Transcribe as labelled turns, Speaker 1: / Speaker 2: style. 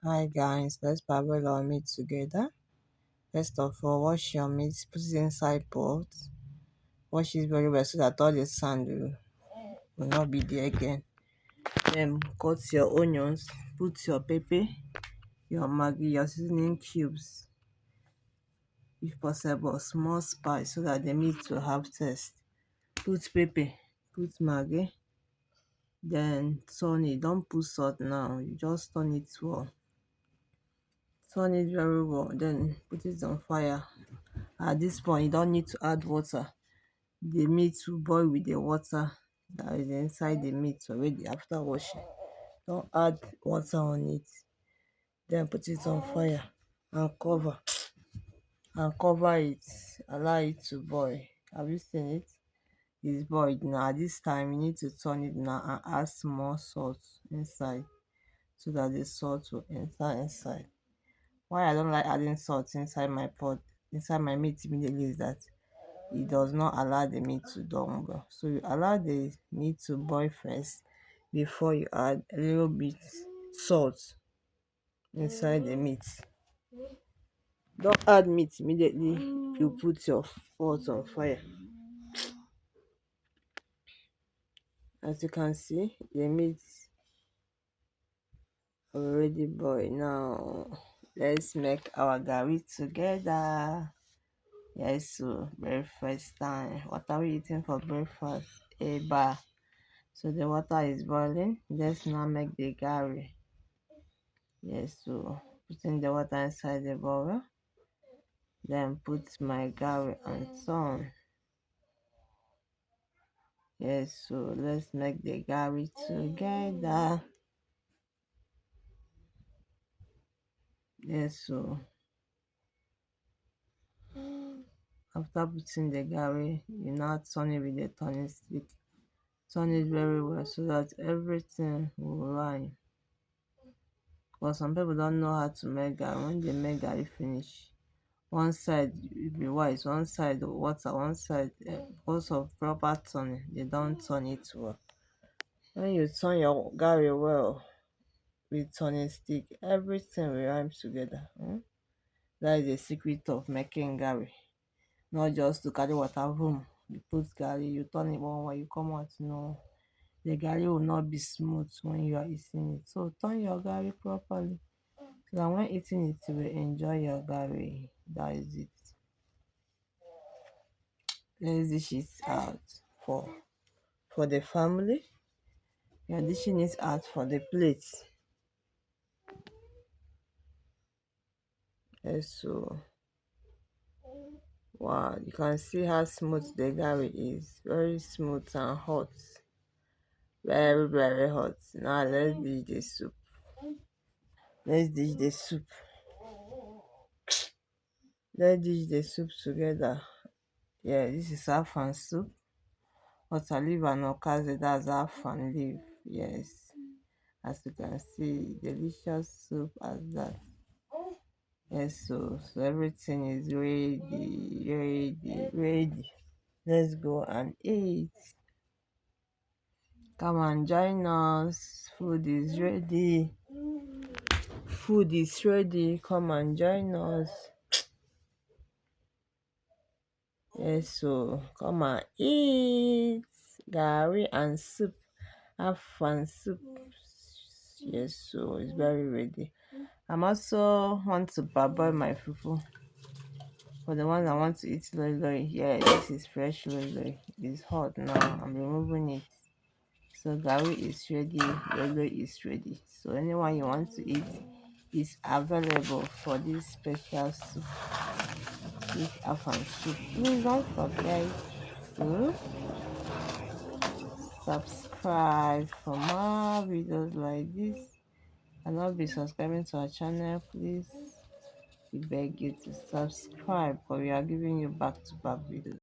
Speaker 1: Hi guys, let's parboil our meat together. First of all, wash your meat, put it inside pot. Wash it very well so that all the sand will not be there again. Then cut your onions, put your pepper, your maggi, your seasoning cubes, if possible, small spice so that the meat will have taste. Put pepper, put maggi, then turn it. Don't put salt now, you just turn it well. Turn it very well, then put it on fire. At this point, you don't need to add water. The meat will boil with the water that is inside the meat already after washing. Don't add water on it. Then put it on fire and cover it. Allow it to boil. Have you seen it? It's boiled now. At this time, you need to turn it now and add small salt inside so that the salt will enter inside. Why I don't like adding salt inside my pot, inside my meat immediately is that it does not allow the meat to done well. So you allow the meat to boil first before you add a little bit salt inside the meat. Don't add meat immediately you put your pot on fire. As you can see, the meat already boiled. Now let's make our garri together. Yes, so breakfast time. What are we eating for breakfast? A bar. So the water is boiling. Let's now make the garri. Yes, so putting the water inside the bowl. Then put my garri and some. Yes, so let's make the garri together. Yes, so after putting the garri, you now turn it with the turning stick. Turn it very well so that everything will line. But some people don't know how to make garri. When they make garri finish, one side will be white, one side water, one side because of proper turning, they don't turn it well. When you turn your garri well with turning stick, everything will rhyme together. That is the secret of making garri. Not just to carry water home. You put garri, you turn it one way, you come out. No, the garri will not be smooth when you are eating it. So turn your garri properly. So that when eating it, you will enjoy your garri. That is it. Let's dish it out for the family. You're dishing it out for the plate. Yes, so wow, you can see how smooth the garri is. Very smooth and hot. Very, very hot. Now let's dish the soup. Let's dish the soup. Let's dish the soup together. Yeah, this is afan soup. Water leaf and okazi, that's afan leaf. Yes. As you can see, delicious soup as that. Yes, so everything is ready. Let's go and eat. Come and join us. Food is ready. Food is ready. Come and join us. Yes, so come and eat. Gari and soup. Have fun soup. Yes, so it's very ready. I'm also want to parboil my fufu. For the ones I want to eat lolly, yeah, this is fresh lolly. It's hot now. I'm removing it. So gari is ready, lolo is ready. So anyone you want to eat is available for this special soup, this afan soup. Please don't forget to subscribe for more videos like this. And not be subscribing to our channel, please. We beg you to subscribe, for we are giving you back to back videos.